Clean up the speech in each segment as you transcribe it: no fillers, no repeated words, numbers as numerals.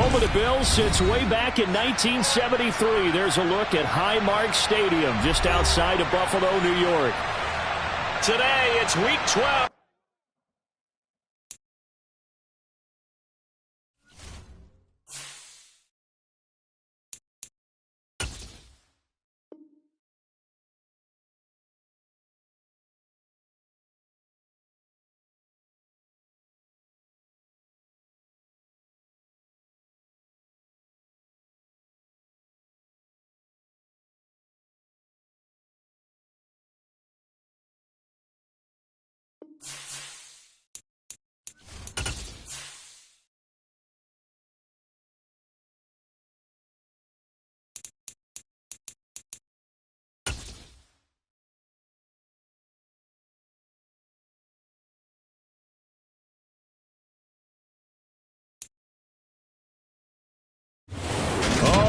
Home of the Bills since way back in 1973. There's a look at Highmark Stadium just outside of Buffalo, New York. Today, it's Week 12.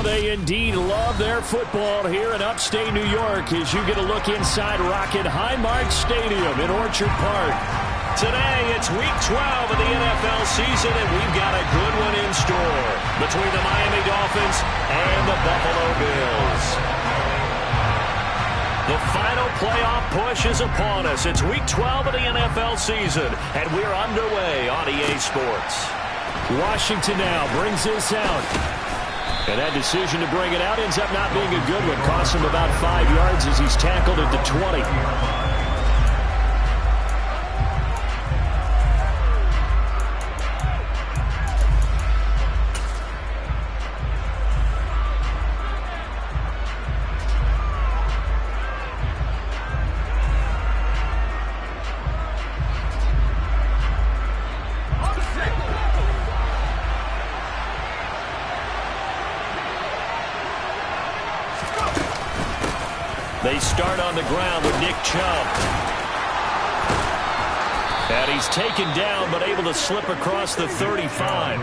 They indeed love their football here in upstate New York as you get a look inside Rocket Highmark Stadium in Orchard Park. Today, it's Week 12 of the NFL season, and we've got a good one in store between the Miami Dolphins and the Buffalo Bills. The final playoff push is upon us. It's Week 12 of the NFL season, and we're underway on EA Sports. Washington now brings this out. And that decision to bring it out ends up not being a good one. Costs him about 5 yards as he's tackled at the 20. They start on the ground with Nick Chubb. And he's taken down but able to slip across the 35.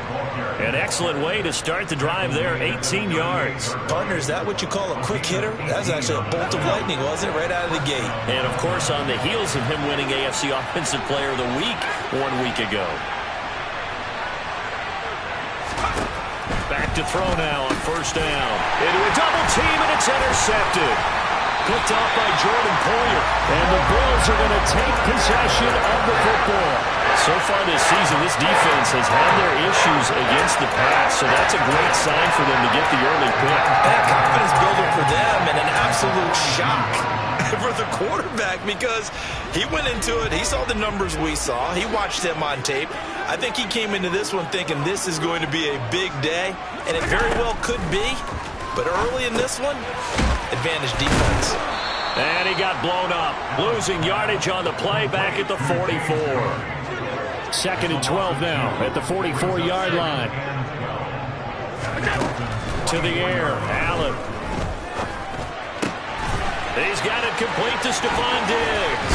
An excellent way to start the drive there, 18 yards. Partner, is that what you call a quick hitter? That was actually a bolt of lightning, wasn't it? Right out of the gate. And, of course, on the heels of him winning AFC Offensive Player of the Week 1 week ago. Back to throw now on first down. Into a double team, and it's intercepted. Picked off by Jordan Poyer. And the Bills are going to take possession of the football. So far this season, this defense has had their issues against the pass, so that's a great sign for them to get the early pick. And a confidence builder for them, and an absolute shock for the quarterback because he went into it. He saw the numbers we saw. He watched them on tape. I think he came into this one thinking this is going to be a big day, and it very well could be. But early in this one, advantage defense. And he got blown up. Losing yardage on the play back at the 44. 2nd and 12 now at the 44-yard line. To the air, Allen. He's got it complete to Stephon Diggs.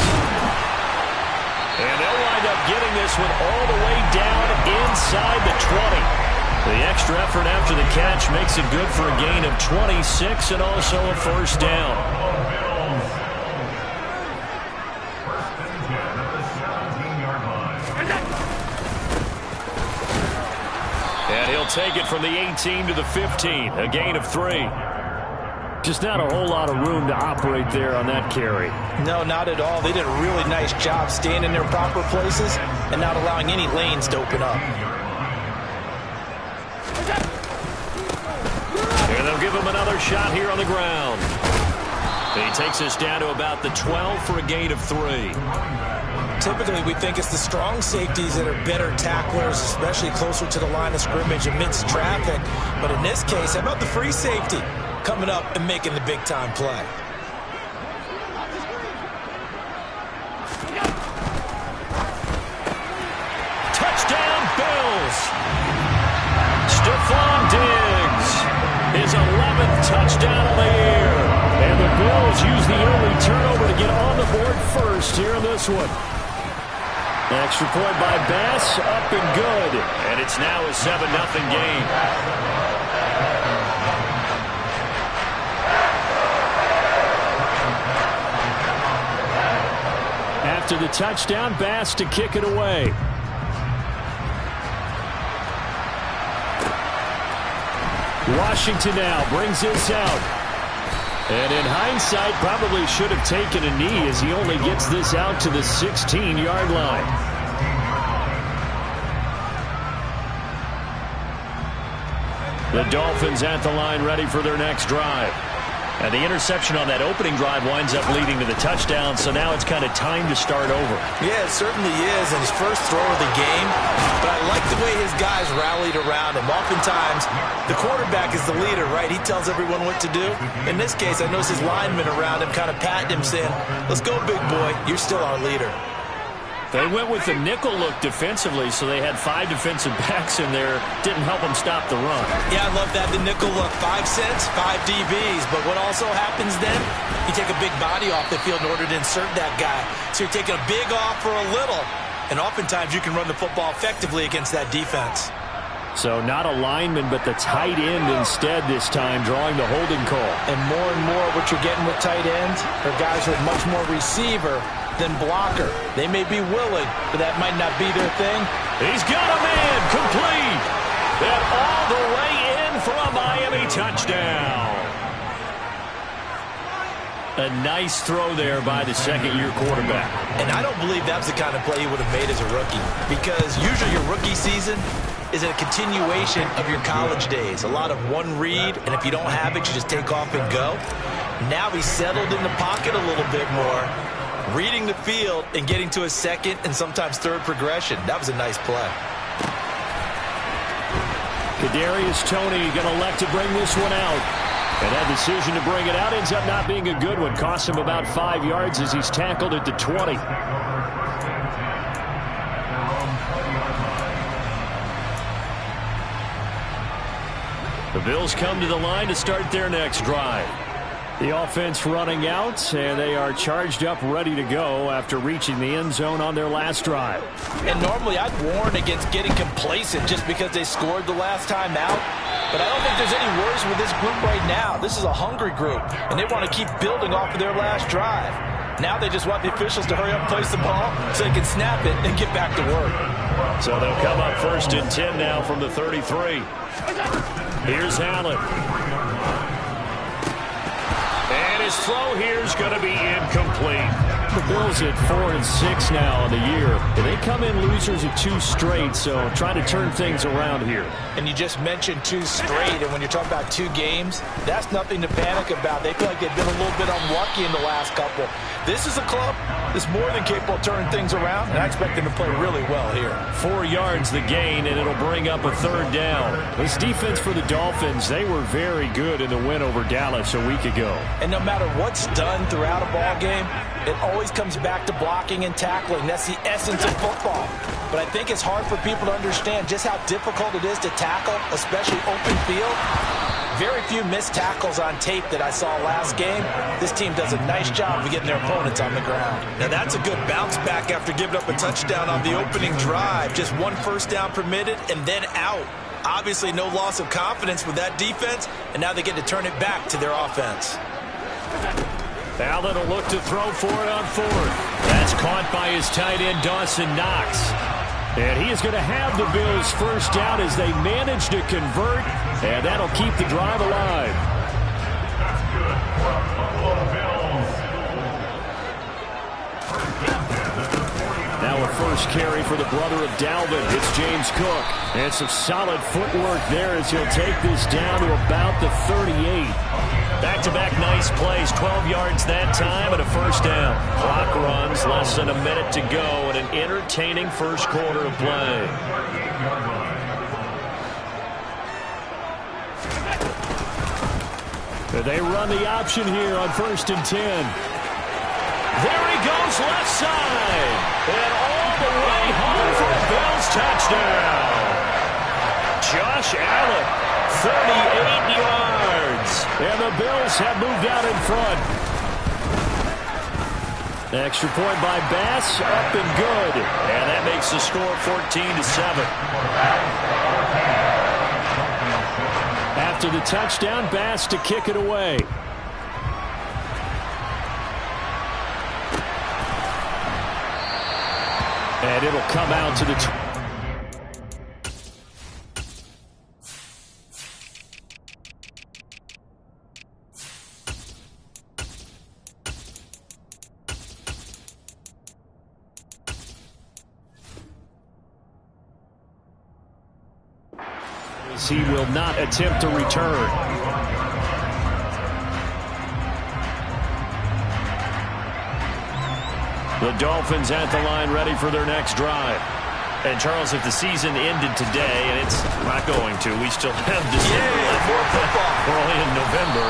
And they'll wind up getting this one all the way down inside the 20. The extra effort after the catch makes it good for a gain of 26 and also a first down. And he'll take it from the 18 to the 15, a gain of 3. Just not a whole lot of room to operate there on that carry. No, not at all. They did a really nice job staying in their proper places and not allowing any lanes to open up. And they'll give him another shot here on the ground. He takes us down to about the 12 for a gain of 3. Typically, we think it's the strong safeties that are better tacklers, especially closer to the line of scrimmage amidst traffic. But in this case, how about the free safety coming up and making the big-time play? Touchdown, Bills! Stephon Diggs, his 11th touchdown of the year. And the Bills use the early turnover to get on the board first here in this one. Extra point by Bass, up and good. And it's now a 7-0 game. After the touchdown, Bass to kick it away. Washington now brings this out. And in hindsight, probably should have taken a knee as he only gets this out to the 16-yard line. The Dolphins at the line ready for their next drive. And the interception on that opening drive winds up leading to the touchdown, so now it's kind of time to start over. Yeah, it certainly is, and his first throw of the game. But I like the way his guys rallied around him. Oftentimes, the quarterback is the leader, right? He tells everyone what to do. In this case, I noticed his linemen around him kind of patting him, saying, let's go, big boy. You're still our leader. They went with the nickel look defensively, so they had 5 defensive backs in there. Didn't help them stop the run. Yeah, I love that, the nickel look. 5 cents, 5 DBs. But what also happens then, you take a big body off the field in order to insert that guy. So you're taking a big off for a little. And oftentimes you can run the football effectively against that defense. So not a lineman, but the tight end instead this time, drawing the holding call. And more what you're getting with tight ends are guys with much more receiver than blocker. They may be willing, but that might not be their thing. He's got a man complete. And all the way in for a Miami touchdown. A nice throw there by the second-year quarterback. And I don't believe that's the kind of play he would have made as a rookie, because usually your rookie season is a continuation of your college days. A lot of one read, and if you don't have it, you just take off and go. Now he's settled in the pocket a little bit more, reading the field and getting to a second and sometimes third progression. That was a nice play. Kadarius Toney going to elect to bring this one out. And that decision to bring it out ends up not being a good one. Costs him about 5 yards as he's tackled at the 20. The Bills come to the line to start their next drive. The offense running out, and they are charged up, ready to go after reaching the end zone on their last drive. And normally I'd warn against getting complacent just because they scored the last time out. But I don't think there's any worries with this group right now. This is a hungry group, and they want to keep building off of their last drive. Now they just want the officials to hurry up and place the ball so they can snap it and get back to work. So they'll come up 1st and 10 now from the 33. Here's Allen. And his throw here is going to be incomplete. The Bills at 4-6 now on the year. And they come in losers of 2 straight, so trying to turn things around here. And you just mentioned 2 straight, and when you're talking about 2 games, that's nothing to panic about. They feel like they've been a little bit unlucky in the last couple. This is a club that's more than capable of turning things around, and I expect them to play really well here. 4 yards the gain, and it'll bring up a 3rd down. This defense for the Dolphins, they were very good in the win over Dallas a week ago. And no matter what's done throughout a ball game, it always comes back to blocking and tackling. That's the essence of football. But I think it's hard for people to understand just how difficult it is to tackle, especially open field. Very few missed tackles on tape that I saw last game. This team does a nice job of getting their opponents on the ground. Now that's a good bounce back after giving up a touchdown on the opening drive. Just 1 first down permitted and then out. Obviously no loss of confidence with that defense, and now they get to turn it back to their offense. Allen will look to throw for it on 4th. That's caught by his tight end, Dawson Knox. And he is going to have the Bills first down as they manage to convert, and that'll keep the drive alive. Now a first carry for the brother of Dalvin. It's James Cook. And some solid footwork there as he'll take this down to about the 38. Back-to-back nice plays, 12 yards that time and a first down. Clock runs, less than a minute to go, and an entertaining first quarter of play. They run the option here on 1st and 10. There he goes, left side. And all the way home for a Bills touchdown. Josh Allen, 38 yards. And the Bills have moved out in front. Extra point by Bass, up and good. And that makes the score 14-7. After the touchdown, Bass to kick it away. And it'll come out to the as he will not attempt to return. The Dolphins at the line ready for their next drive. And, Charles, if the season ended today, and it's not going to, we still have December left. More football. We're only in November.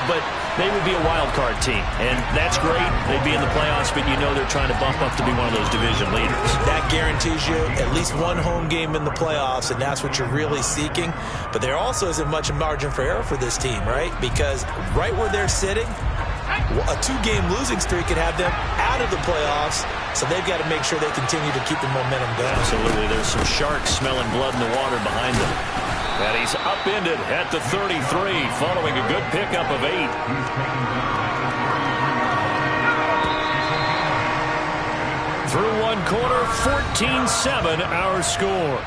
But they would be a wild card team. And that's great. They'd be in the playoffs, but you know they're trying to bump up to be one of those division leaders. That guarantees you at least one home game in the playoffs, and that's what you're really seeking. But there also isn't much margin for error for this team, right? Because right where they're sitting, a 2-game losing streak could have them out of the playoffs, so they've got to make sure they continue to keep the momentum going. Absolutely. There's some sharks smelling blood in the water behind them. And he's upended at the 33 following a good pickup of 8. Through one quarter, 14-7 our score.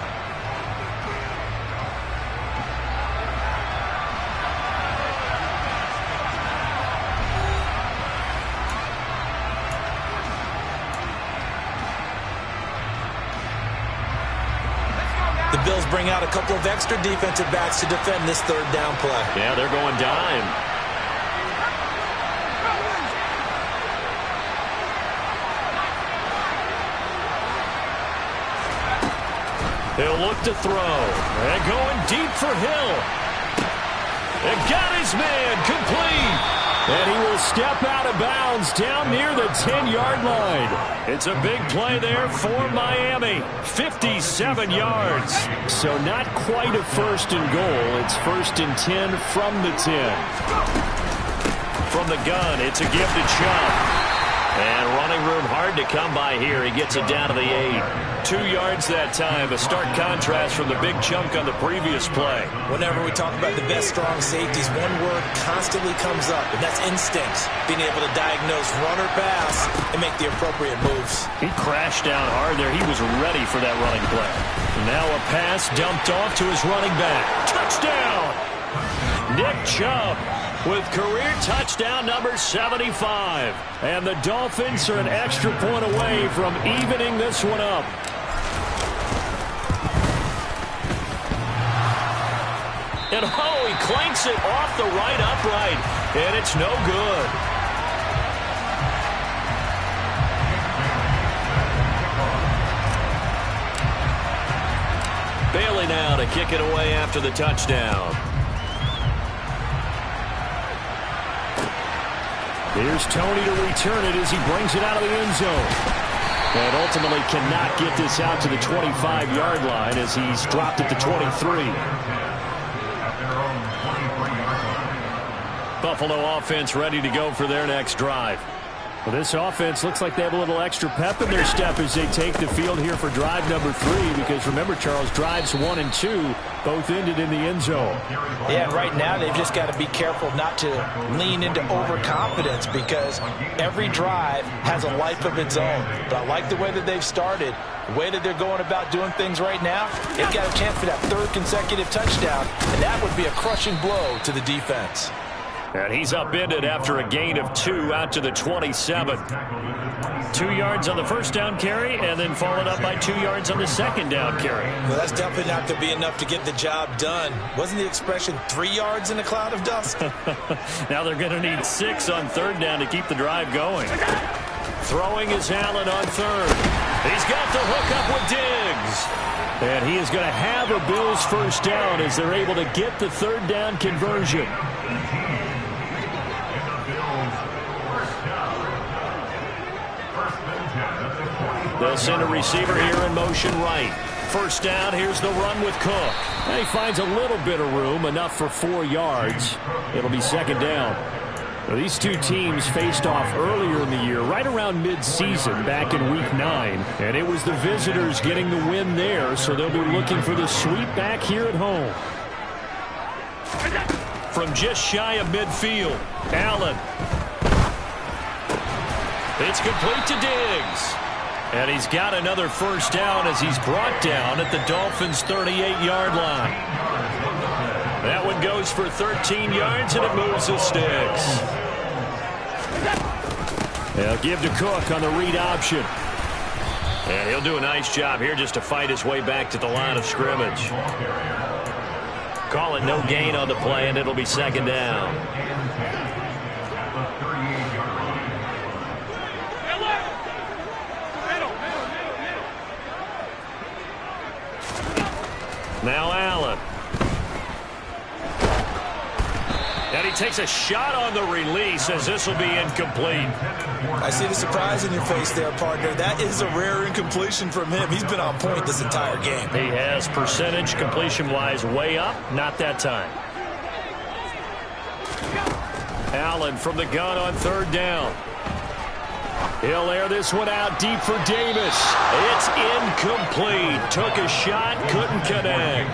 The Bills bring out a couple of extra defensive backs to defend this third down play. Yeah, they're going dime. He'll look to throw. And going deep for Hill. And got his man complete. And he will step out of bounds down near the 10-yard line. It's a big play there for Miami. 57 yards. So not quite a first and goal. It's first and 10 from the 10. From the gun, it's a give to Chubb. And running room hard to come by here. He gets it down to the 8. 2 yards that time. A stark contrast from the big chunk on the previous play. Whenever we talk about the best strong safeties, one word constantly comes up, and that's instincts. Being able to diagnose run or pass and make the appropriate moves. He crashed down hard there. He was ready for that running play. Now a pass dumped off to his running back. Touchdown! Nick Chubb with career touchdown number 75. And the Dolphins are an extra point away from evening this one up. And oh, he clanks it off the right upright. And it's no good. Bailey now to kick it away after the touchdown. Here's Tony to return it as he brings it out of the end zone. And ultimately cannot get this out to the 25-yard line as he's dropped at the 23. Buffalo offense ready to go for their next drive. Well, this offense looks like they have a little extra pep in their step as they take the field here for drive number 3. Because remember, Charles, drives 1 and 2 both ended in the end zone. Yeah, right now they've just got to be careful not to lean into overconfidence because every drive has a life of its own. But I like the way that they've started, the way that they're going about doing things right now. They've got a chance for that 3rd consecutive touchdown, and that would be a crushing blow to the defense. And he's upended after a gain of 2 out to the 27. 2 yards on the first down carry and then followed up by 2 yards on the second down carry. Well, that's definitely not going to be enough to get the job done. Wasn't the expression 3 yards in a cloud of dust? Now they're going to need 6 on third down to keep the drive going. Throwing is Allen on third. He's got the hook up with Diggs. And he is going to have a Bills first down as they're able to get the third down conversion. They'll send a receiver here in motion right. First down, here's the run with Cook. And he finds a little bit of room, enough for 4 yards. It'll be second down. Now, these two teams faced off earlier in the year, right around mid-season, back in Week 9. And it was the visitors getting the win there, so they'll be looking for the sweep back here at home. From just shy of midfield, Allen. It's complete to Diggs. And he's got another first down as he's brought down at the Dolphins' 38-yard line. That one goes for 13 yards, and it moves the sticks. They'll give to Cook on the read option. And he'll do a nice job here just to fight his way back to the line of scrimmage. Call it no gain on the play, and it'll be second down. Now Allen. And he takes a shot on the release as this will be incomplete. I see the surprise in your face there, partner. That is a rare incompletion from him. He's been on point this entire game. He has percentage completion-wise way up. Not that time. Allen from the gun on third down. He'll air this one out deep for Davis. It's incomplete. Took a shot, couldn't connect.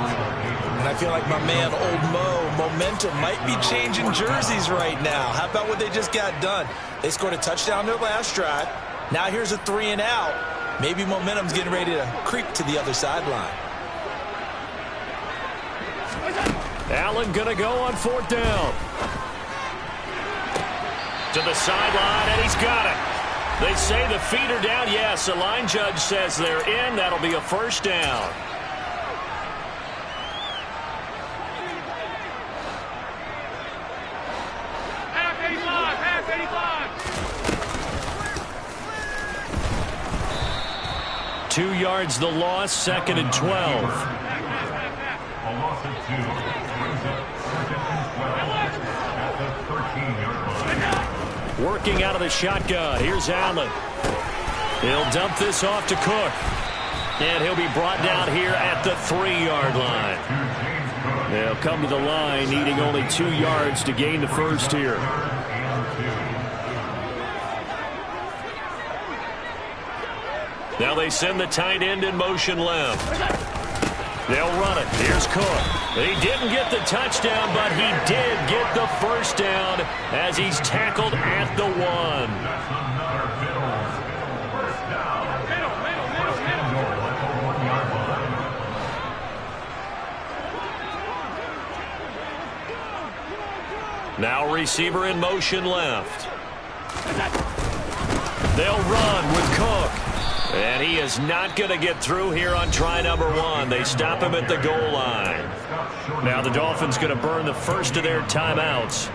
And I feel like my man, Old Mo, momentum might be changing jerseys right now. How about what they just got done? They scored a touchdown their last drive. Now here's a 3 and out. Maybe momentum's getting ready to creep to the other sideline. Allen gonna go on fourth down. To the sideline, and he's got it. They say the feet are down. Yes, the line judge says they're in. That'll be a first down. Half 85. 2 yards the loss, second and 12. A loss of 2. Brings up at the 13-yard line. Working out of the shotgun. Here's Allen. He'll dump this off to Cook. And he'll be brought down here at the 3-yard line. They'll come to the line needing only 2 yards to gain the first here. Now they send the tight end in motion left. They'll run it. Here's Cook. He didn't get the touchdown, but he did get the first down as he's tackled at the 1. Now receiver in motion left. They'll run with Cook. And he is not going to get through here on try number 1. They stop him at the goal line. Now the Dolphins going to burn the first of their timeouts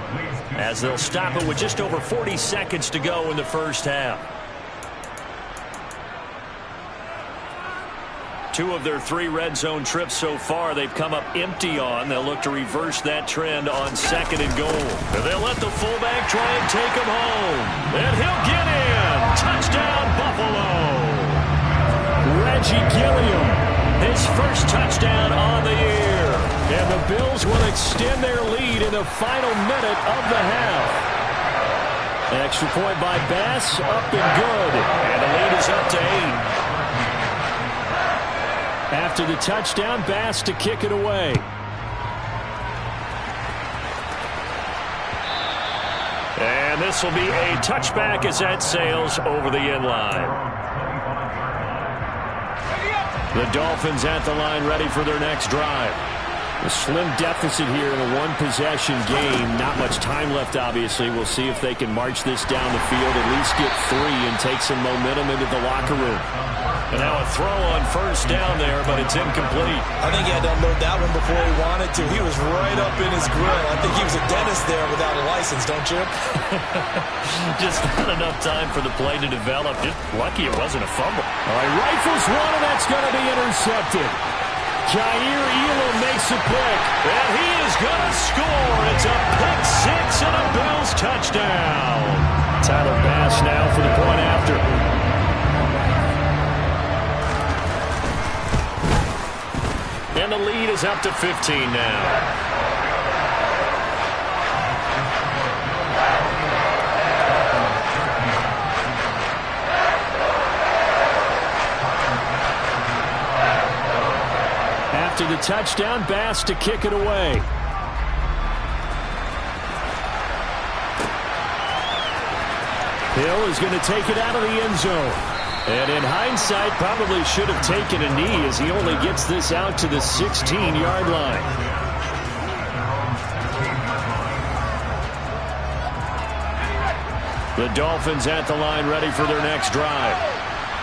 as they'll stop it with just over 40 seconds to go in the first half. 2 of their 3 red zone trips so far they've come up empty on. They'll look to reverse that trend on second and goal. And they'll let the fullback try and take him home. And he'll get in. Touchdown, Buffalo. Reggie Gilliam, his first touchdown on the year. And the Bills will extend their lead in the final minute of the half. Extra point by Bass, up and good. And the lead is up to 8. After the touchdown, Bass to kick it away. And this will be a touchback as that sails over the end line. The Dolphins at the line ready for their next drive. A slim deficit here in a one-possession game. Not much time left, obviously. We'll see if they can march this down the field, at least get 3 and take some momentum into the locker room. And now a throw on first down there, but it's incomplete. I think he had to unload that one before he wanted to. He was right up in his grill. I think he was a dentist there without a license, don't you? Just not enough time for the play to develop. Just lucky it wasn't a fumble. All right, rifles one, and that's going to be intercepted. Jair Elam makes a pick, and he is going to score. It's a pick 6 and a Bills touchdown. Tyler Bass now for the point after. And the lead is up to 15 now. After the touchdown, Bass to kick it away. Hill is going to take it out of the end zone. And in hindsight, probably should have taken a knee as he only gets this out to the 16-yard line. The Dolphins at the line ready for their next drive.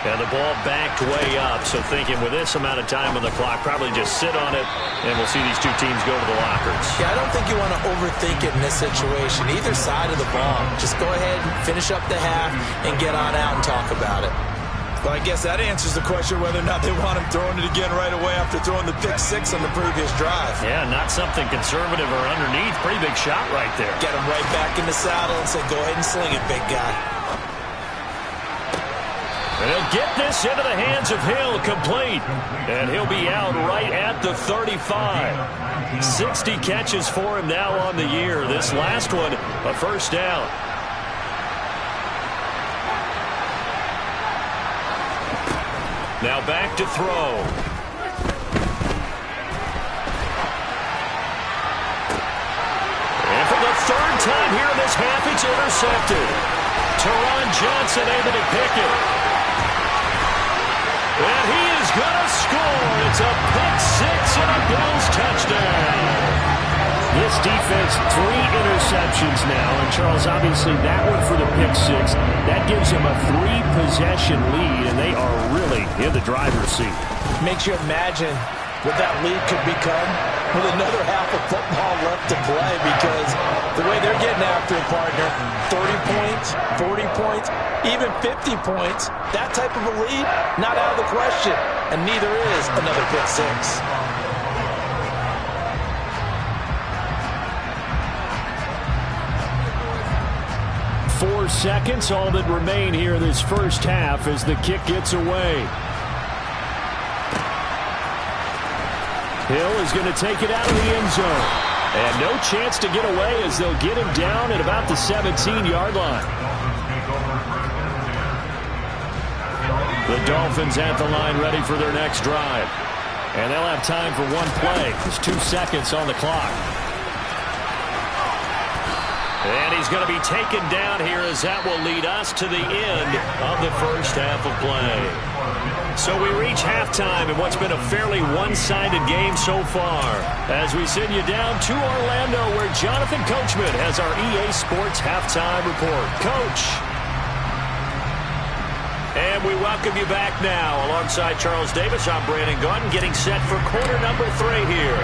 And the ball backed way up, so thinking with this amount of time on the clock, probably just sit on it, and we'll see these two teams go to the lockers. Yeah, I don't think you want to overthink it in this situation. Either side of the ball, just go ahead and finish up the half and get on out and talk about it. Well, I guess that answers the question whether or not they want him throwing it again right away after throwing the pick six on the previous drive. Yeah, not something conservative or underneath. Pretty big shot right there. Get him right back in the saddle and say, go ahead and sling it, big guy. And he'll get this into the hands of Hill, complete. And he'll be out right at the 35. 60 catches for him now on the year. This last one, a first down. Now back to throw. And for the third time here in this half, it's intercepted. Teron Johnson able to pick it. And he is going to score. It's a pick six and a Bills touchdown. This defense, 3 interceptions now. And, Charles, obviously that one for the pick six. That gives them a 3-possession lead, and they are really in the driver's seat. Makes you imagine what that lead could become with another half of football left to play, because the way they're getting after it, partner, 30 points, 40 points, even 50 points, that type of a lead, not out of the question, and neither is another pick six. Four seconds, all that remain here in this first half as the kick gets away. Hill is going to take it out of the end zone. And no chance to get away as they'll get him down at about the 17-yard line. The Dolphins at the line ready for their next drive. And they'll have time for one play. There's 2 seconds on the clock. And he's going to be taken down here as that will lead us to the end of the first half of play. So we reach halftime in what's been a fairly one-sided game so far, as we send you down to Orlando, where Jonathan Coachman has our EA Sports halftime report. Coach. And we welcome you back now. Alongside Charles Davis, I'm Brandon Gaudin, getting set for quarter number 3 here.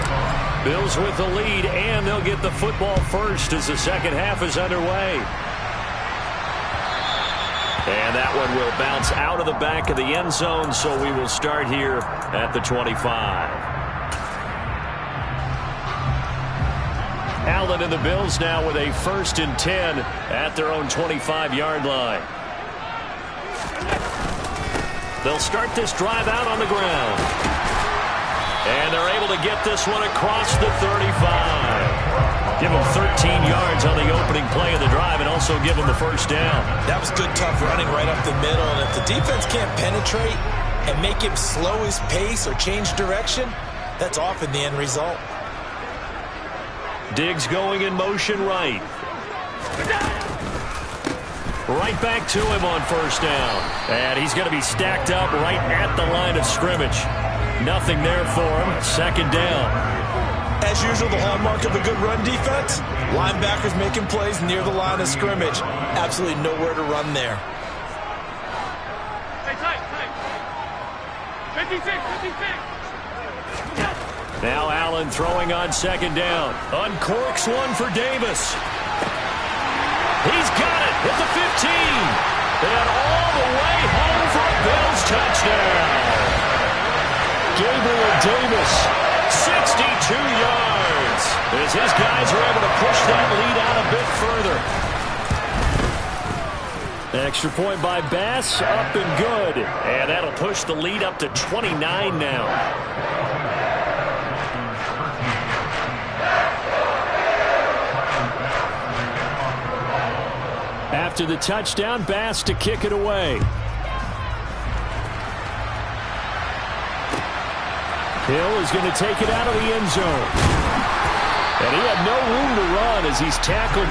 Bills with the lead, and they'll get the football first as the second half is underway. And that one will bounce out of the back of the end zone, so we will start here at the 25. Allen and the Bills now with a 1st and 10 at their own 25-yard line. They'll start this drive out on the ground. And they're able to get this one across the 35. Give them 13 yards on the opening play of the drive and also give them the first down. That was good, tough running right up the middle. And if the defense can't penetrate and make him slow his pace or change direction, that's often the end result. Diggs going in motion right. Right back to him on first down. And he's going to be stacked up right at the line of scrimmage. Nothing there for him. Second down. As usual, the hallmark of a good run defense, linebackers making plays near the line of scrimmage. Absolutely nowhere to run there. Hey, tight. 56. Now Allen throwing on second down. Uncorks one for Davis. He's got it at the 15. And all the way home for a Bills touchdown. Gabriel Davis, 62 yards. As his guys are able to push that lead out a bit further. Extra point by Bass, up and good. And that'll push the lead up to 29 now. After the touchdown, Bass to kick it away. Hill is going to take it out of the end zone. And he had no room to run as he's tackled.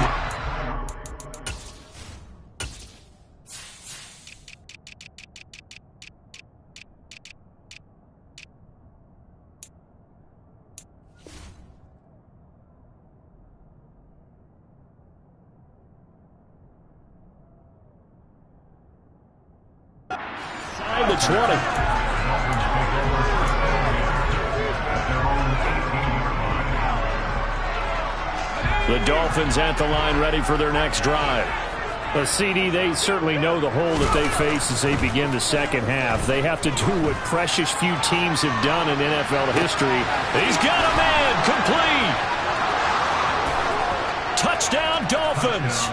Inside the 20. The Dolphins at the line ready for their next drive. A CD, they certainly know the hole that they face as they begin the second half. They have to do what precious few teams have done in NFL history. He's got a man complete. Touchdown Dolphins.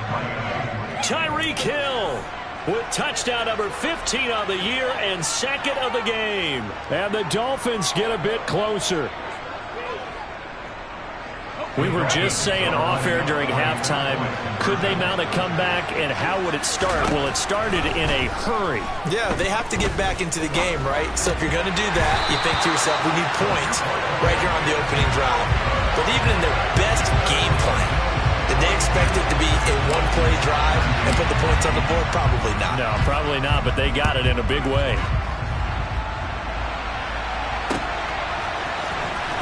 Tyreek Hill with touchdown number 15 on the year and second of the game. And the Dolphins get a bit closer. We were just saying off-air during halftime, could they mount a comeback, and how would it start? Well, it started in a hurry. Yeah, they have to get back into the game, right? So if you're going to do that, you think to yourself, we need points right here on the opening drive. But even in their best game plan, did they expect it to be a one-play drive and put the points on the board? Probably not. No, probably not, but they got it in a big way.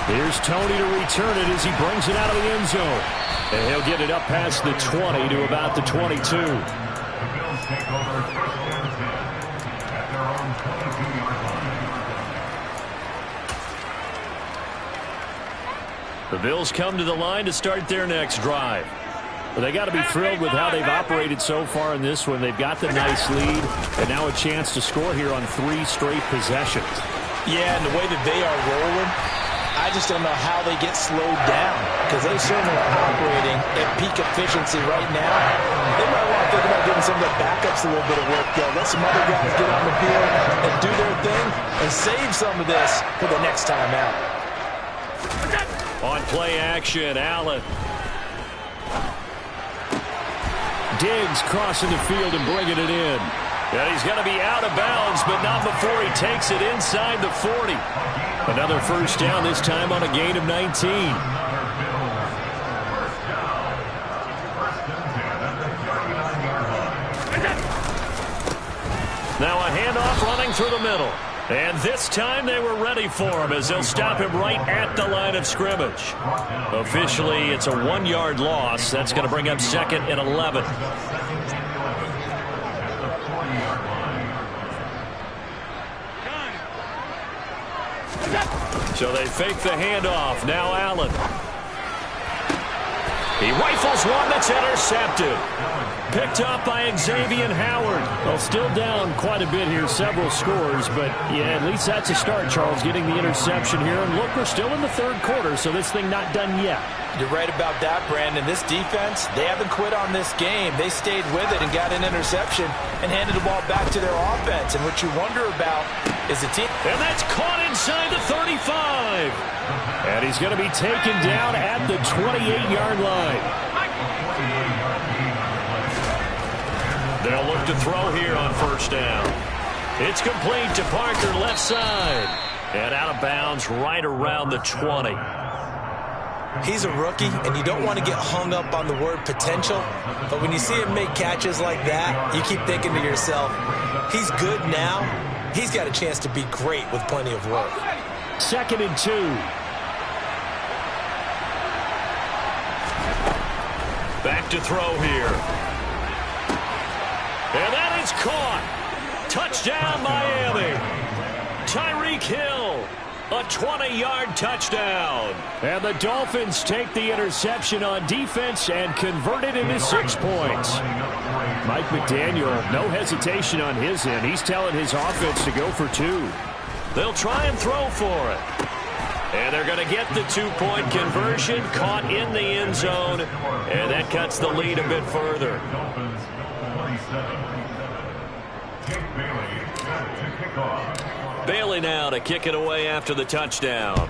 Here's Tony to return it as he brings it out of the end zone. And he'll get it up past the 20 to about the 22. The Bills take over first and 10 at their own 22-yard line. The Bills come to the line to start their next drive. But they got to be thrilled with how they've operated so far in this one. They've got the nice lead, and now a chance to score here on 3 straight possessions. Yeah, and the way that they are rolling, I just don't know how they get slowed down, because they certainly are operating at peak efficiency right now. They might want to think about giving some of their backups a little bit of work, though. Let some other guys get on the field and do their thing and save some of this for the next time out. On play action, Allen. Diggs crossing the field and bringing it in. And he's going to be out of bounds, but not before he takes it inside the 40. Another first down, this time on a gain of 19. Now a handoff running through the middle. And this time they were ready for him as they'll stop him right at the line of scrimmage. Officially, it's a 1-yard loss. That's going to bring up second and 11. So they fake the handoff. Now Allen. He rifles one that's intercepted. Picked up by Xavier Howard. Well, still down quite a bit here, several scores, but yeah, at least that's a start, Charles, getting the interception here. And look, we're still in the third quarter, so this thing not done yet. You're right about that, Brandon. This defense, they haven't quit on this game. They stayed with it and got an interception and handed the ball back to their offense. And what you wonder about is the team. And that's caught inside the 35. And he's going to be taken down at the 28-yard line. They'll look to throw here on first down. It's complete to Parker, left side. And out of bounds right around the 20. He's a rookie, and you don't want to get hung up on the word potential. But when you see him make catches like that, you keep thinking to yourself, he's good now. He's got a chance to be great with plenty of work. 2nd and 2. Back to throw here. And that is caught. Touchdown, Miami. Tyreek Hill, a 20-yard touchdown. And the Dolphins take the interception on defense and convert it into 6 points. Mike McDaniel, no hesitation on his end. He's telling his offense to go for 2. They'll try and throw for it. And they're going to get the 2-point conversion, caught in the end zone. And that cuts the lead a bit further. Bailey now to kick it away after the touchdown.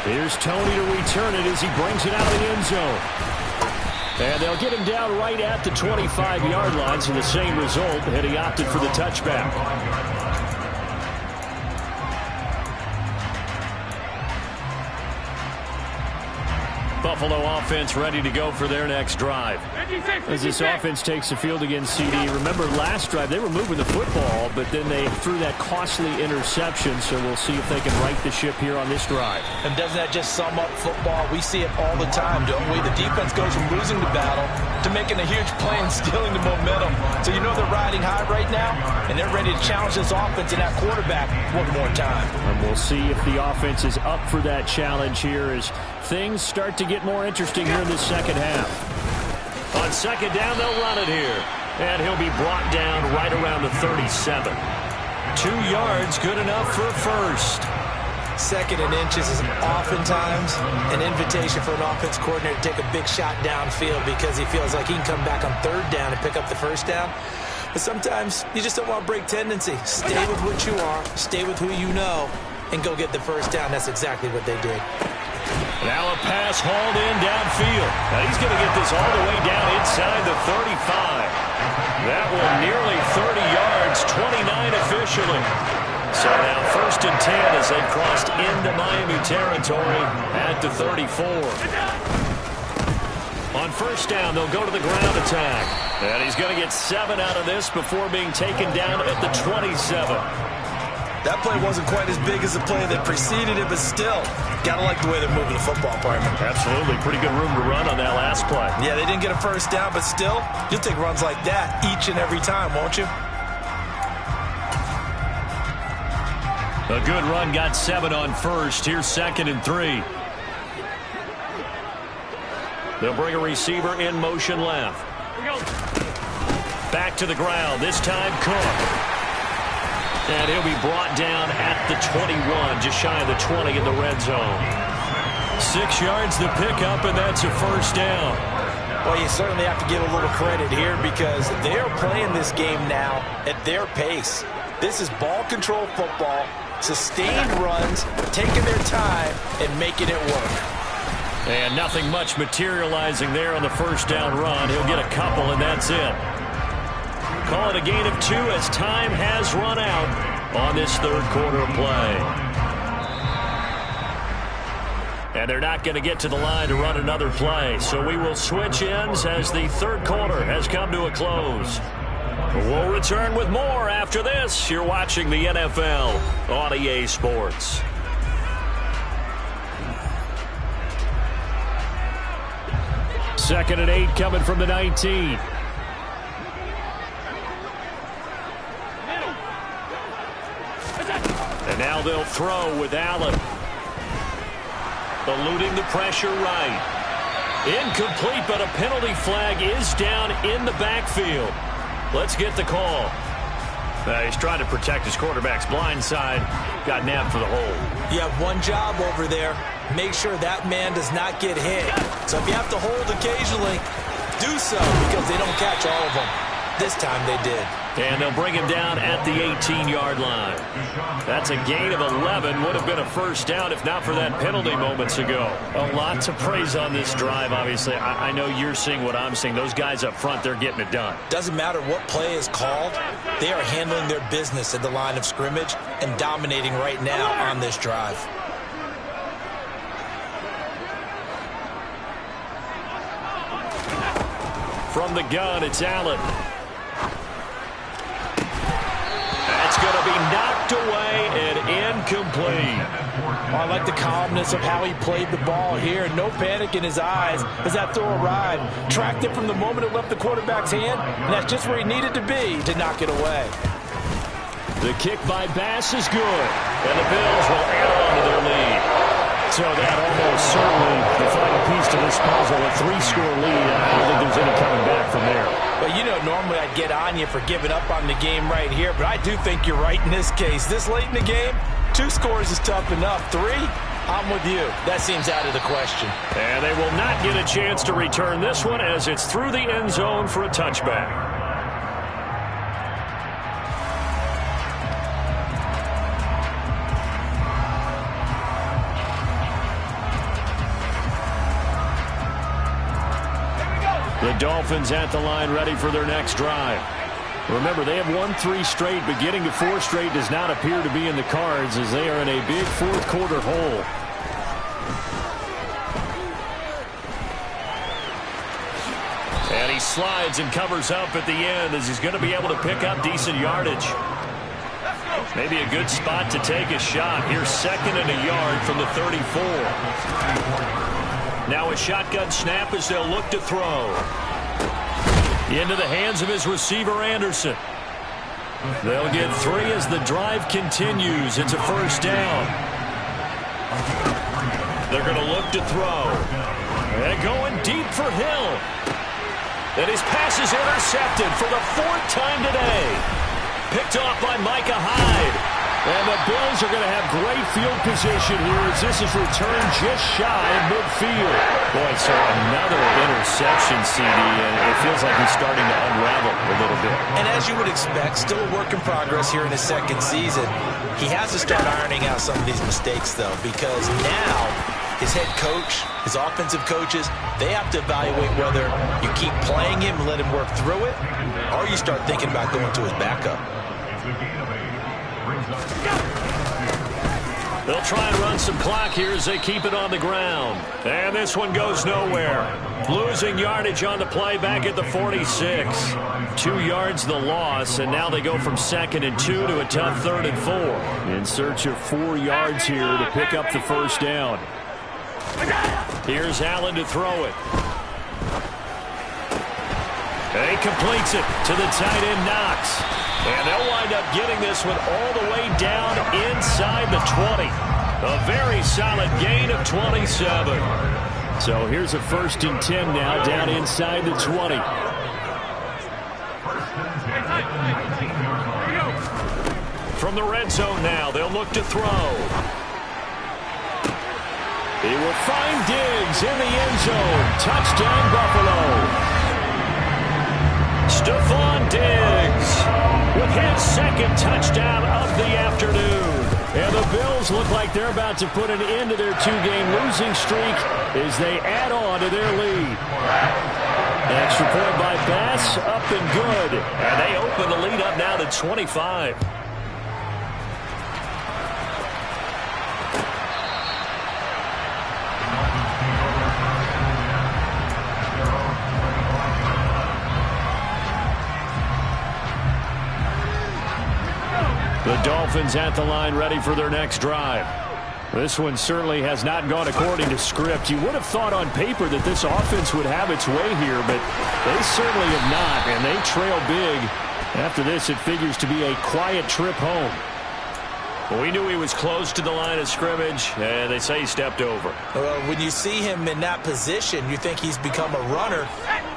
Here's Tony to return it as he brings it out of the end zone. And they'll get him down right at the 25-yard line, so the same result, and he opted for the touchback. Buffalo offense ready to go for their next drive. As this offense takes the field against CD, remember last drive they were moving the football, but then they threw that costly interception, so we'll see if they can right the ship here on this drive. And doesn't that just sum up football? We see it all the time, don't we? The defense goes from losing the battle to making a huge play and stealing the momentum. So you know they're riding high right now, and they're ready to challenge this offense and that quarterback one more time. And we'll see if the offense is up for that challenge here as things start to get more interesting here in the second half. On second down, they'll run it here. And he'll be brought down right around the 37. 2 yards, good enough for a first. Second and inches is oftentimes an invitation for an offense coordinator to take a big shot downfield because he feels like he can come back on third down and pick up the first down. But sometimes you just don't want to break tendency. Stay with what you are, stay with who you know, and go get the first down. That's exactly what they did. Now a pass hauled in downfield. Now he's going to get this all the way down inside the 35. That one nearly 30 yards, 29 officially. So now 1st and 10 as they've crossed into Miami territory at the 34. On first down, they'll go to the ground attack. And he's going to get 7 out of this before being taken down at the 27. That play wasn't quite as big as the play that preceded it, but still, gotta like the way they're moving the football, partner. Absolutely. Pretty good room to run on that last play. Yeah, they didn't get a first down, but still, you'll take runs like that each and every time, won't you? A good run got 7 on first. Here's 2nd and 3. They'll bring a receiver in motion left. Back to the ground. This time Cook. And he'll be brought down at the 21, just shy of the 20 in the red zone. 6 yards the pickup, and that's a first down. Well, you certainly have to give a little credit here because they are playing this game now at their pace. This is ball control football, sustained runs, taking their time, and making it work. And nothing much materializing there on the first down run. He'll get a couple, and that's it. Call it a gain of 2 as time has run out on this third quarter play. And they're not going to get to the line to run another play. So we will switch ends as the third quarter has come to a close. We'll return with more after this. You're watching the NFL on EA Sports. Second and 8 coming from the 19. And now they'll throw with Allen. Eluding the pressure right. Incomplete, but a penalty flag is down in the backfield. Let's get the call. He's trying to protect his quarterback's blind side. Got nabbed for the hold. You have one job over there. Make sure that man does not get hit. So if you have to hold occasionally, do so because they don't catch all of them. This time they did. And they'll bring him down at the 18-yard line. That's a gain of 11. Would have been a first down if not for that penalty moments ago. A lot to praise on this drive, obviously. I know you're seeing what I'm seeing. Those guys up front, they're getting it done. Doesn't matter what play is called. They are handling their business at the line of scrimmage and dominating right now on this drive. From the gun, it's Allen. That's going to be knocked away and incomplete. Oh, I like the calmness of how he played the ball here. No panic in his eyes as that throw arrived. Tracked it from the moment it left the quarterback's hand, and that's just where he needed to be to knock it away. The kick by Bass is good, and the Bills will add on to their lead. So that almost certainly the final piece to this puzzle, a 3-score lead. I don't think there's any coming back from there. Well, you know, normally I'd get on you for giving up on the game right here, but I do think you're right in this case. This late in the game, 2 scores is tough enough. 3, I'm with you. That seems out of the question. And they will not get a chance to return this one as it's through the end zone for a touchback. The Dolphins at the line ready for their next drive. Remember, they have won 3 straight, but getting to 4 straight does not appear to be in the cards as they are in a big fourth quarter hole. And he slides and covers up at the end as he's going to be able to pick up decent yardage. Maybe a good spot to take a shot. Here's 2nd and a yard from the 34. Now a shotgun snap as they'll look to throw. Into the hands of his receiver, Anderson. They'll get 3 as the drive continues. It's a first down. They're going to look to throw. And going deep for Hill. And his pass is intercepted for the 4th time today. Picked off by Micah Hyde. And the Bills are going to have great field position here as this is returned just shy of midfield. Boy, so another interception, CD, and it feels like he's starting to unravel a little bit. And as you would expect, still a work in progress here in his 2nd season. He has to start ironing out some of these mistakes, though, because now his head coach, his offensive coaches, they have to evaluate whether you keep playing him and let him work through it, or you start thinking about going to his backup. They'll try and run some clock here as they keep it on the ground. And this one goes nowhere. Losing yardage on the play back at the 46. 2 yards the loss, and now they go from 2nd and 2 to a tough 3rd and 4. In search of 4 yards here to pick up the first down. Here's Allen to throw it. And he completes it to the tight end, Knox. And they'll wind up getting this one all the way down inside the 20. A very solid gain of 27. So here's a 1st and 10 now down inside the 20. From the red zone now, they'll look to throw. He will find Diggs in the end zone. Touchdown, Buffalo. Stephon Diggs with his 2nd touchdown of the afternoon. And the Bills look like they're about to put an end to their 2-game losing streak as they add on to their lead. Extra point by Bass, up and good. And they open the lead up now to 25. The Dolphins at the line ready for their next drive. This one certainly has not gone according to script. You would have thought on paper that this offense would have its way here, but they certainly have not, and they trail big. After this, it figures to be a quiet trip home. Well, we knew he was close to the line of scrimmage, and they say he stepped over. Well, when you see him in that position, you think he's become a runner.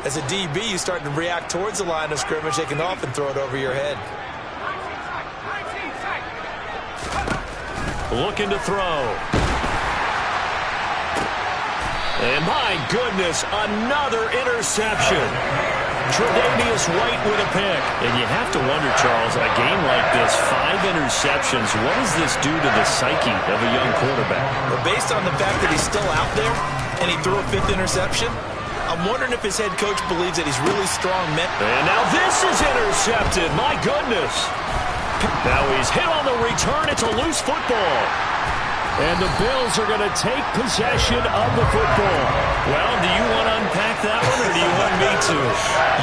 As a DB, you start to react towards the line of scrimmage. They can often throw it over your head. Looking to throw. And my goodness, another interception. Tre'Davious White with a pick. And you have to wonder, Charles, a game like this, 5 interceptions, what does this do to the psyche of a young quarterback? Well, based on the fact that he's still out there and he threw a 5th interception, I'm wondering if his head coach believes that he's really strong. And now this is intercepted. My goodness. Now he's hit on the return. It's a loose football. And the Bills are going to take possession of the football. Well, do you want to unpack that one, or do you want me to?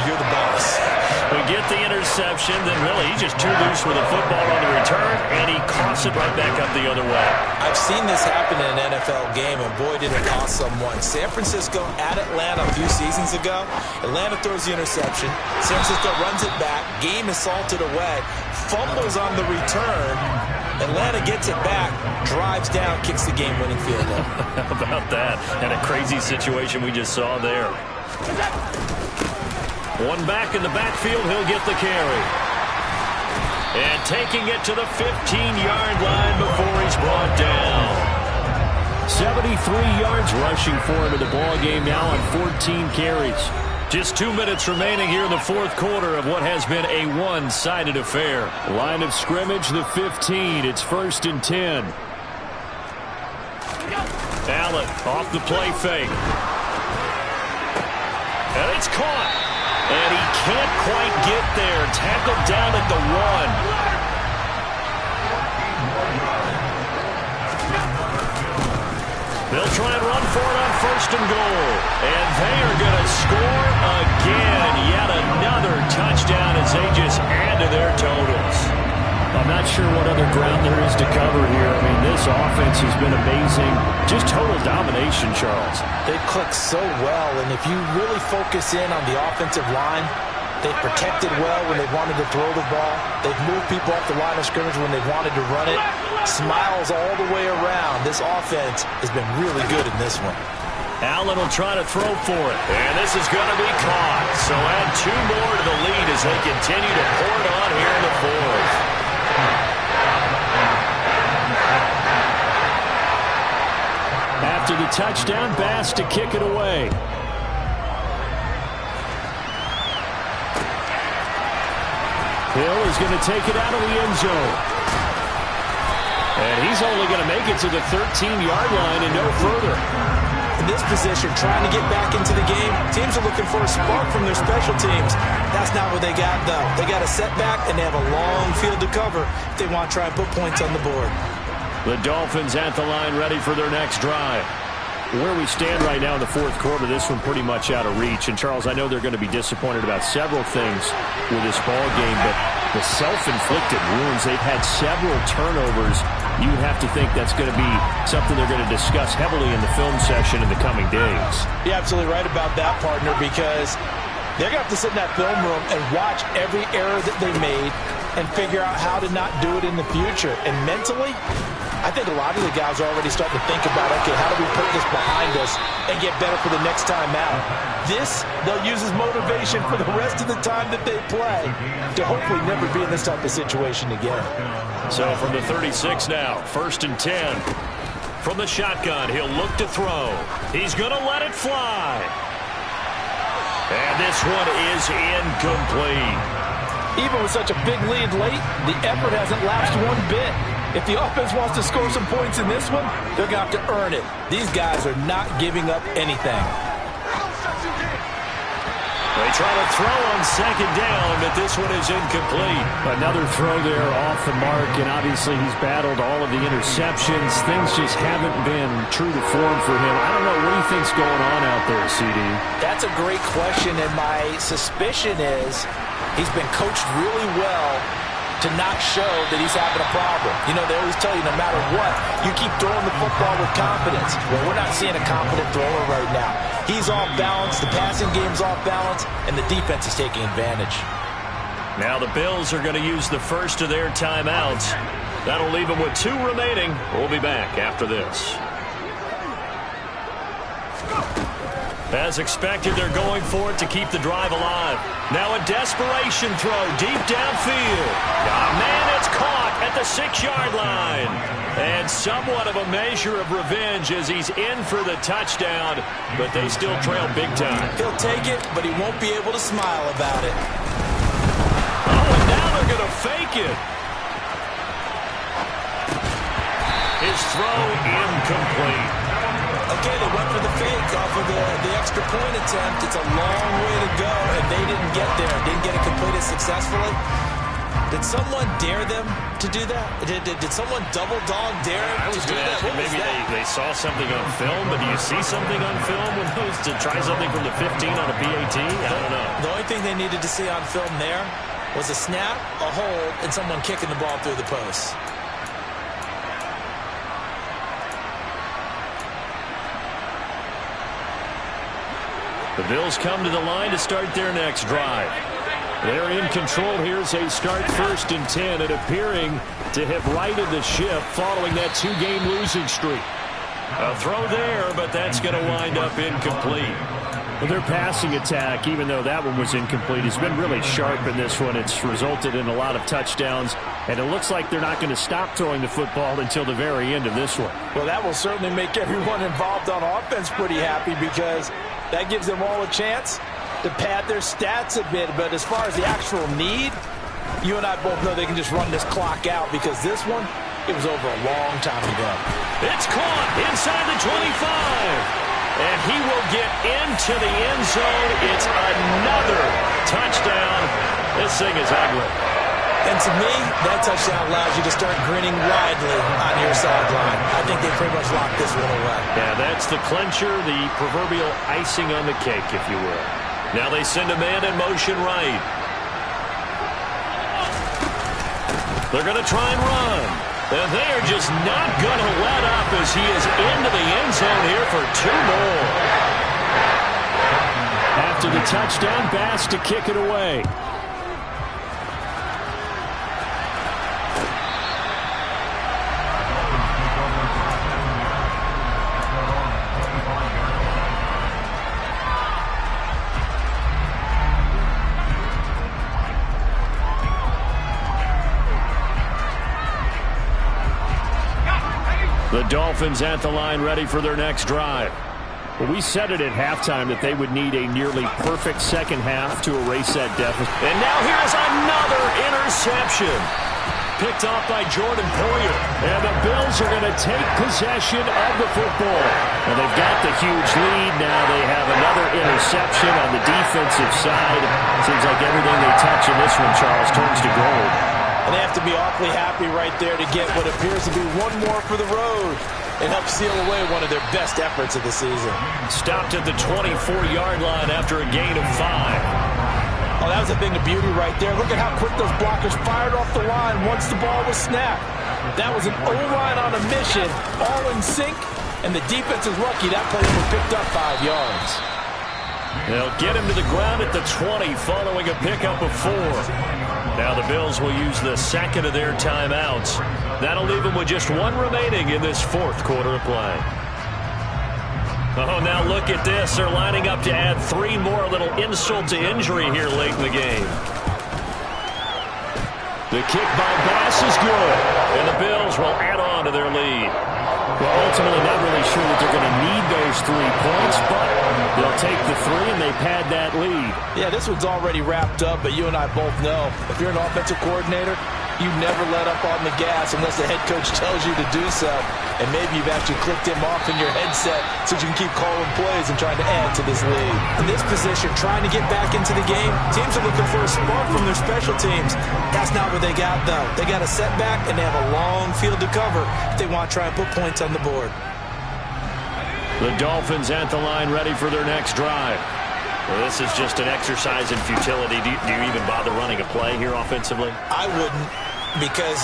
You're the boss. We get the interception, then really he's just too loose with the football on the return, and he coughs it right back up the other way. I've seen this happen in an NFL game, and boy, did it cost someone. San Francisco at Atlanta a few seasons ago. Atlanta throws the interception. San Francisco runs it back. Game is salted away. Fumbles on the return. Atlanta gets it back, drives down, kicks the game-winning field goal. How about that? And a crazy situation we just saw there. One back in the backfield, he'll get the carry. And taking it to the 15-yard line before he's brought down. 73 yards rushing for him in the ball game now on 14 carries. Just 2 minutes remaining here in the 4th quarter of what has been a one-sided affair. Line of scrimmage, the 15. It's 1st and 10. Allen off the play fake. And it's caught. And he can't quite get there. Tackled down at the 1. They'll try and run for it on 1st and goal. And they are going to score again. Yet another touchdown as they just add to their totals. I'm not sure what other ground there is to cover here. I mean, this offense has been amazing. Just total domination, Charles. They click so well, and if you really focus in on the offensive line, They've protected well when they've wanted to throw the ball. They've moved people off the line of scrimmage when they've wanted to run it. Smiles all the way around. This offense has been really good in this one. Allen will try to throw for it. And this is going to be caught. So add 2 more to the lead as they continue to pour it on here in the fourth. After the touchdown, Bass to kick it away. Hill is going to take it out of the end zone. And he's only going to make it to the 13-yard line and no further. In this position, trying to get back into the game, teams are looking for a spark from their special teams. That's not what they got, though. They got a setback, and they have a long field to cover if they want to try and put points on the board. The Dolphins at the line ready for their next drive. Where we stand right now in the fourth quarter, this one pretty much out of reach. And, Charles, I know they're going to be disappointed about several things with this ball game, but the self-inflicted wounds, they've had several turnovers. You have to think that's going to be something they're going to discuss heavily in the film session in the coming days. You're absolutely right about that, partner, because they're going to have to sit in that film room and watch every error that they made and figure out how to not do it in the future. And mentally, I think a lot of the guys are already starting to think about, okay, how do we put this behind us and get better for the next time out? This, they'll use as motivation for the rest of the time that they play to hopefully never be in this type of situation again. So from the 36 now, 1st and 10. From the shotgun, he'll look to throw. He's going to let it fly. And this one is incomplete. Even with such a big lead late, the effort hasn't lapsed one bit. If the offense wants to score some points in this one, they're going to have to earn it. These guys are not giving up anything. They try to throw on 2nd down, but this one is incomplete. Another throw there off the mark, and obviously he's battled all of the interceptions. Things just haven't been true to form for him. I don't know, what do you think's going on out there, CD? That's a great question, and my suspicion is he's been coached really well to not show that he's having a problem. You know, they always tell you no matter what, you keep throwing the football with confidence. Well, we're not seeing a confident thrower right now. He's off balance, the passing game's off balance, and the defense is taking advantage. Now the Bills are going to use the first of their timeouts. That'll leave them with 2 remaining. We'll be back after this. As expected, they're going for it to keep the drive alive. Now a desperation throw deep downfield. Oh, man, it's caught at the 6-yard line. And somewhat of a measure of revenge as he's in for the touchdown, but they still trail big time. He'll take it, but he won't be able to smile about it. Oh, and now they're going to fake it. His throw incomplete. Okay, they went for the fake off of the extra point attempt. It's a long way to go, and they didn't get there. Didn't get it completed successfully. Did someone dare them to do that? Did someone double dog dare them to do that? What was maybe that? they saw something on film, but do you see something on film when those to try something from the 15 on a PAT? I don't know. The only thing they needed to see on film there was a snap, a hold, and someone kicking the ball through the post. The Bills come to the line to start their next drive. They're in control here as they start 1st and 10 and appearing to have righted the ship following that 2-game losing streak. A throw there, but that's going to wind up incomplete. Well, their passing attack, even though that one was incomplete, has been really sharp in this one. It's resulted in a lot of touchdowns, and it looks like they're not going to stop throwing the football until the very end of this one. Well, that will certainly make everyone involved on offense pretty happy because that gives them all a chance to pad their stats a bit. But as far as the actual need, you and I both know they can just run this clock out because this one, it was over a long time ago. It's caught inside the 25. And he will get into the end zone. It's another touchdown. This thing is ugly. And to me, that touchdown allows you to start grinning widely on your sideline. I think they pretty much locked this one away. Yeah, that's the clincher, the proverbial icing on the cake, if you will. Now they send a man in motion right. They're going to try and run. And they are just not going to let up as he is into the end zone here for 2 more. Have to the touchdown. Bass to kick it away. The Dolphins at the line, ready for their next drive. Well, we said it at halftime that they would need a nearly perfect second half to erase that deficit. And now here's another interception. Picked off by Jordan Poyer. And the Bills are going to take possession of the football. And they've got the huge lead. Now they have another interception on the defensive side. Seems like everything they touch in this one, Charles, turns to gold. And they have to be awfully happy right there to get what appears to be one more for the road and help seal away one of their best efforts of the season. Stopped at the 24-yard line after a gain of 5. Oh, that was a thing of beauty right there. Look at how quick those blockers fired off the line once the ball was snapped. That was an O-line on a mission, all in sync, and the defense is lucky that play was picked up 5 yards. They'll get him to the ground at the 20 following a pickup of 4. Now the Bills will use the second of their timeouts. That'll leave them with just 1 remaining in this fourth quarter of play. Oh, now look at this. They're lining up to add 3 more, a little insult to injury here late in the game. The kick by Bass is good, and the Bills will add on to their lead. Well, ultimately not really sure that they're going to need those 3 points, but they'll take the 3 and they pad that lead. Yeah, this one's already wrapped up, but you and I both know if you're an offensive coordinator, you never let up on the gas unless the head coach tells you to do so. And maybe you've actually clicked him off in your headset so you can keep calling plays and trying to add to this lead. In this position, trying to get back into the game, teams are looking for a spark from their special teams. That's not what they got, though. They got a setback, and they have a long field to cover if they want to try and put points on the board. The Dolphins at the line, ready for their next drive. Well, this is just an exercise in futility. Do you even bother running a play here offensively? I wouldn't, because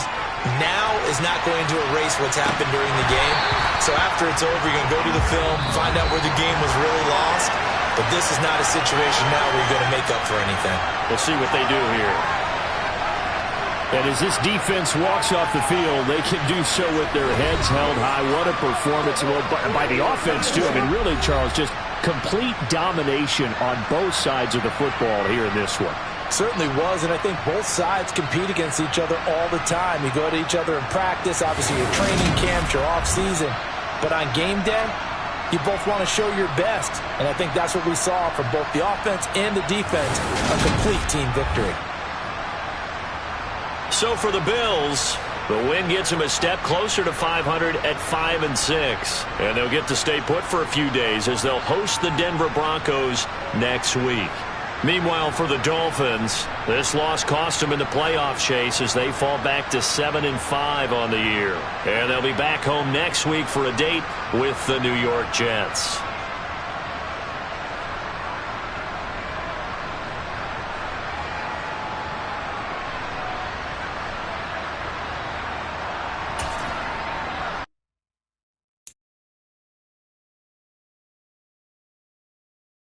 now is not going to erase what's happened during the game. So after it's over, you're going to go to the film, find out where the game was really lost. But this is not a situation now where you're going to make up for anything. We'll see what they do here. And as this defense walks off the field, they can do so with their heads held high. What a performance by the offense, too. I mean, really, Charles, just complete domination on both sides of the football here in this one. Certainly was, and I think both sides compete against each other all the time. You go to each other in practice, obviously your training camps, your off-season. But on game day, you both want to show your best. And I think that's what we saw from both the offense and the defense, a complete team victory. So for the Bills, the win gets them a step closer to 500 at 5-6. And they'll get to stay put for a few days as they'll host the Denver Broncos next week. Meanwhile, for the Dolphins, this loss cost them in the playoff chase as they fall back to 7-5 on the year. And they'll be back home next week for a date with the New York Jets.